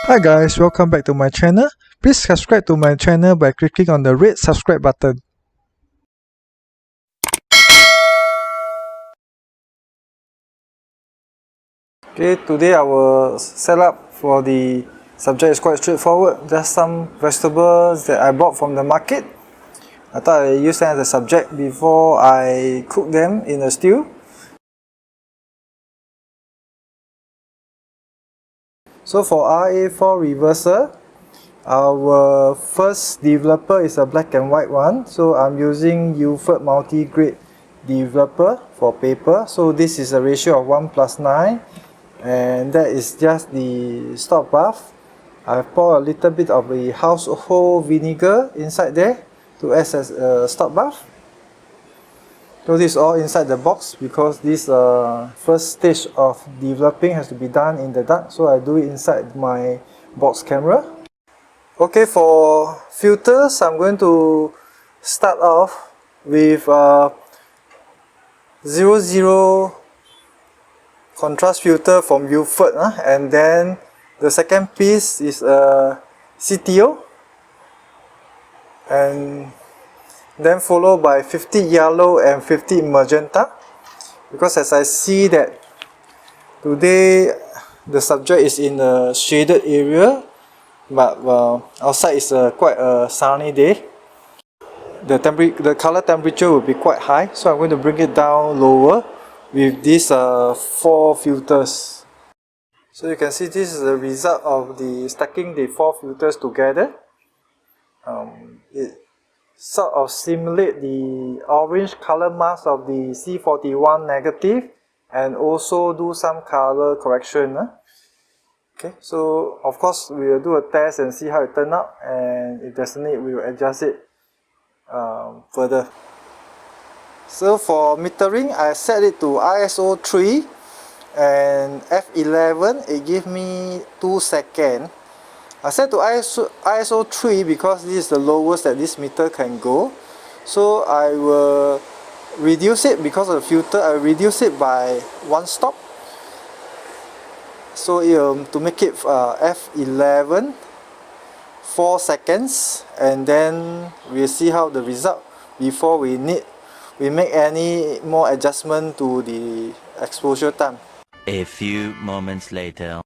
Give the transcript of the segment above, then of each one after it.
Hi guys, welcome back to my channel. Please subscribe to my channel by clicking on the red subscribe button. Okay, today our setup for the subject is quite straightforward. Just some vegetables that I bought from the market. I thought I use them as a subject before I cook them in a stew. So for RA4 reverser, our first developer is a black and white one. So I'm using Ufert multi-grade developer for paper. So this is a ratio of 1:9. And that is just the stop bath. I've poured a little bit of the household vinegar inside there to act as a stop bath. So this is all inside the box because this first stage of developing has to be done in the dark, so I do it inside my box camera. Okay, for filters, I'm going to start off with 00 contrast filter from Ufert, and then the second piece is a CTO, and then followed by 50 yellow and 50 magenta, because as I see that today the subject is in a shaded area, but outside is quite a sunny day. The color temperature will be quite high, so I'm going to bring it down lower with these 4 filters. So you can see this is the result of the stacking the 4 filters together. It sort of simulate the orange color mask of the C41 negative and also do some color correction. Okay, so of course we will do a test and see how it turns out, and if there's a need we will adjust it further. So for metering, I set it to ISO 3 and F11. It gives me 2 seconds. I set to ISO 3 because this is the lowest that this meter can go. So I will reduce it because of the filter. I will reduce it by 1 stop. So to make it F11, 4 seconds, and then we'll see how the result before we make any more adjustment to the exposure time. A few moments later.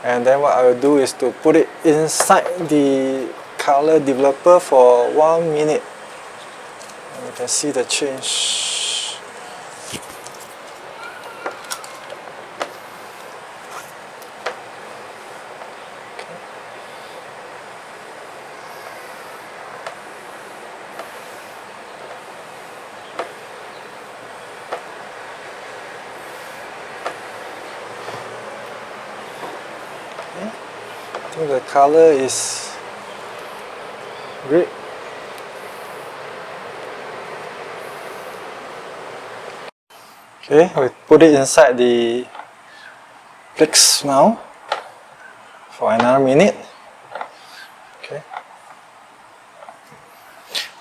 And then what I will do is to put it inside the color developer for 1 minute. And you can see the change. I think the color is great. Okay, we put it inside the Plix now for another minute.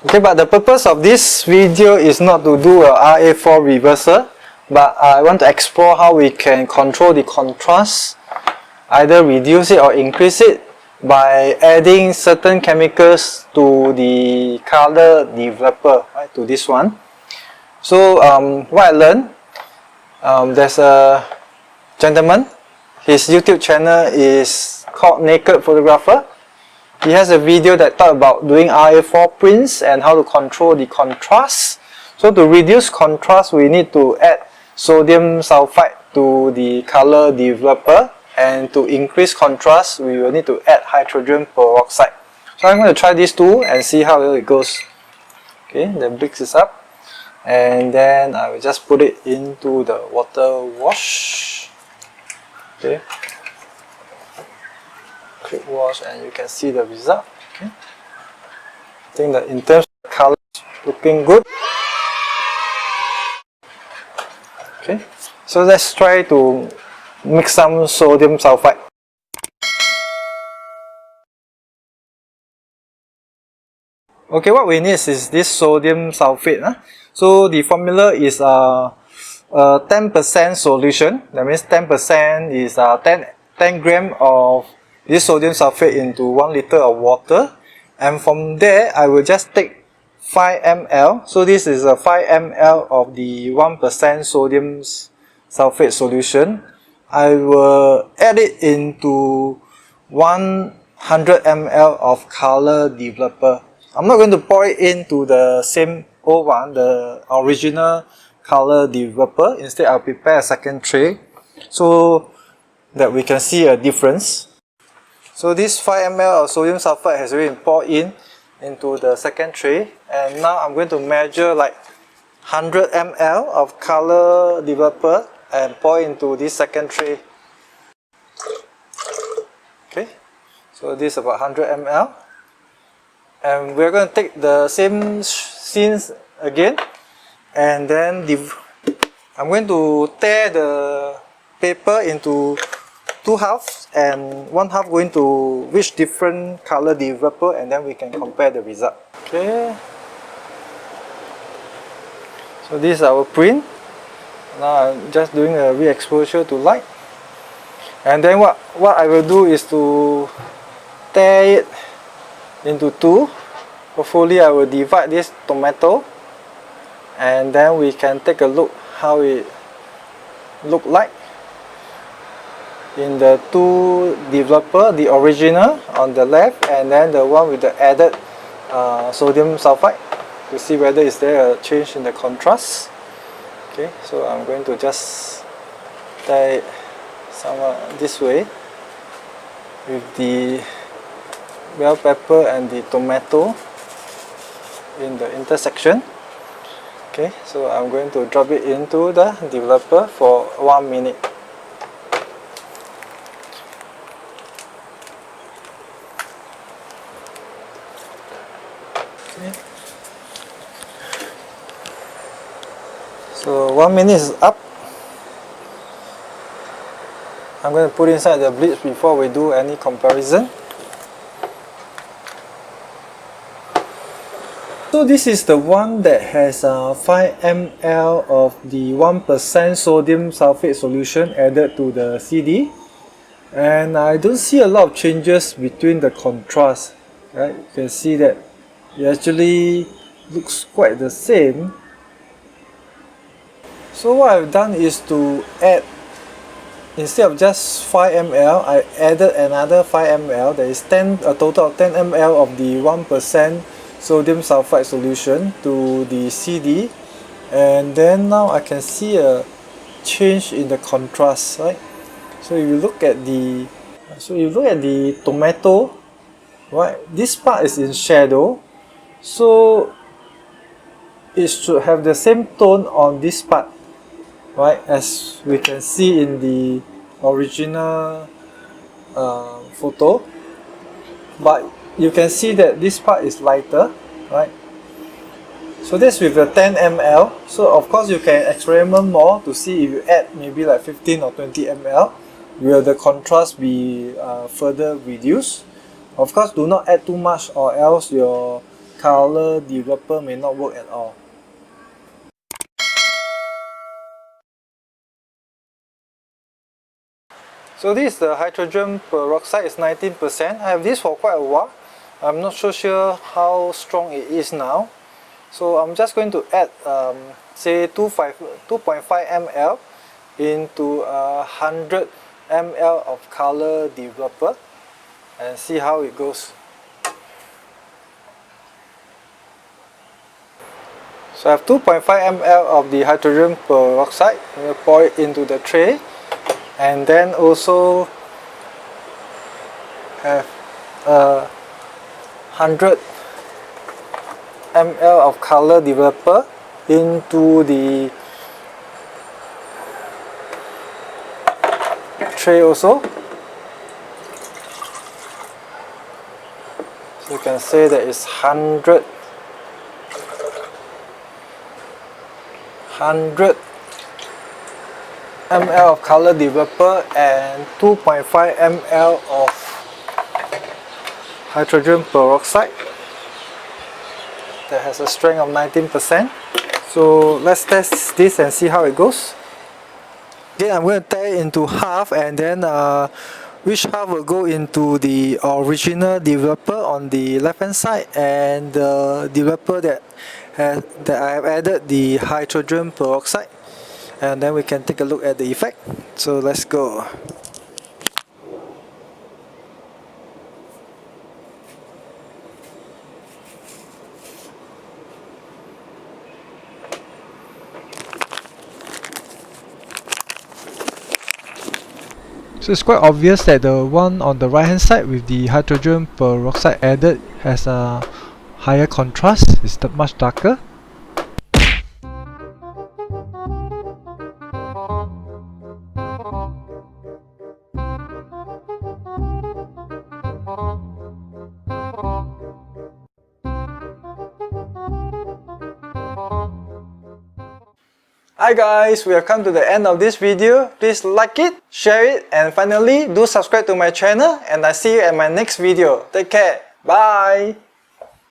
Okay, but the purpose of this video is not to do a RA4 reverser, but I want to explore how we can control the contrast, either reduce it or increase it by adding certain chemicals to the color developer, right, to this one. So what I learned, there's a gentleman, his YouTube channel is called Naked Photographer. He has a video that talks about doing RA4 prints and how to control the contrast. So to reduce contrast, we need to add sodium sulfite to the color developer, and to increase contrast, we will need to add hydrogen peroxide. So I'm going to try these two and see how it goes. Okay, the Blix is up, and then I will just put it into the water wash. Okay. Quick wash, and you can see the result. Okay. I think that in terms of color, looking good. Okay, so let's try to mix some sodium sulfite. Okay, what we need is this sodium sulfate. So the formula is 10% solution. That means 10% is 10 gram of this sodium sulfate into 1 liter of water. And from there, I will just take 5 ml. So this is a 5 ml of the 1% sodium sulfate solution. I will add it into 100 ml of color developer. I'm not going to pour it into the same old one, the original color developer. Instead, I'll prepare a second tray so that we can see a difference. So this 5 ml of sodium sulfite has already been poured into the second tray, and now I'm going to measure like 100 ml of color developer and pour into this second tray. Okay, so this is about 100 ml. And we're going to take the same scenes again, and then I'm going to tear the paper into 2 halves, and 1 half going to which different color developer, and then we can compare the result. Okay, so this is our print. Now I'm just doing a re-exposure to light, and then what I will do is to tear it into 2. Hopefully I will divide this tomato, and then we can take a look how it look like in the 2 developer, the original on the left, and then the one with the added sodium sulfite, to see whether is there a change in the contrast. Okay, so I'm going to just tie it somewhat this way with the bell pepper and the tomato in the intersection. Okay, so I'm going to drop it into the developer for 1 minute. Okay. So 1 minute is up. I'm going to put inside the bleach before we do any comparison. So this is the one that has 5 ml of the 1% sodium sulfate solution added to the CD, and I don't see a lot of changes between the contrast. Right? You can see that it actually looks quite the same. So what I've done is to add, instead of just 5 ml, I added another 5 ml. That is a total of 10 ml of the 1% sodium sulfite solution to the CD, and then now I can see a change in the contrast, right? So if you look at the tomato, right, this part is in shadow, so it should have the same tone on this part, right, as we can see in the original photo, but you can see that this part is lighter, right? So this with the 10 ml. So of course you can experiment more to see if you add maybe like 15 or 20 ml, will the contrast be further reduced. Of course, do not add too much, or else your color developer may not work at all. So this is the hydrogen peroxide, is 19%. I have this for quite a while. I'm not so sure how strong it is now. So I'm just going to add say 2.5 ml into 100 ml of color developer and see how it goes. So I have 2.5 ml of the hydrogen peroxide. I'm going to pour it into the tray, and then also have 100 ml of color developer into the tray also. So you can say that it's 100 ml ml of color developer and 2.5 ml of hydrogen peroxide that has a strength of 19%. So let's test this and see how it goes. Again, I'm going to tear it into half, and then which half will go into the original developer on the left hand side, and the developer that I have added the hydrogen peroxide, and then we can take a look at the effect. So let's go. So it's quite obvious that the one on the right hand side with the hydrogen peroxide added has a higher contrast, it's much darker. Hi guys, we have come to the end of this video. Please like it, share it, and finally do subscribe to my channel, and I see you at my next video. Take care. Bye.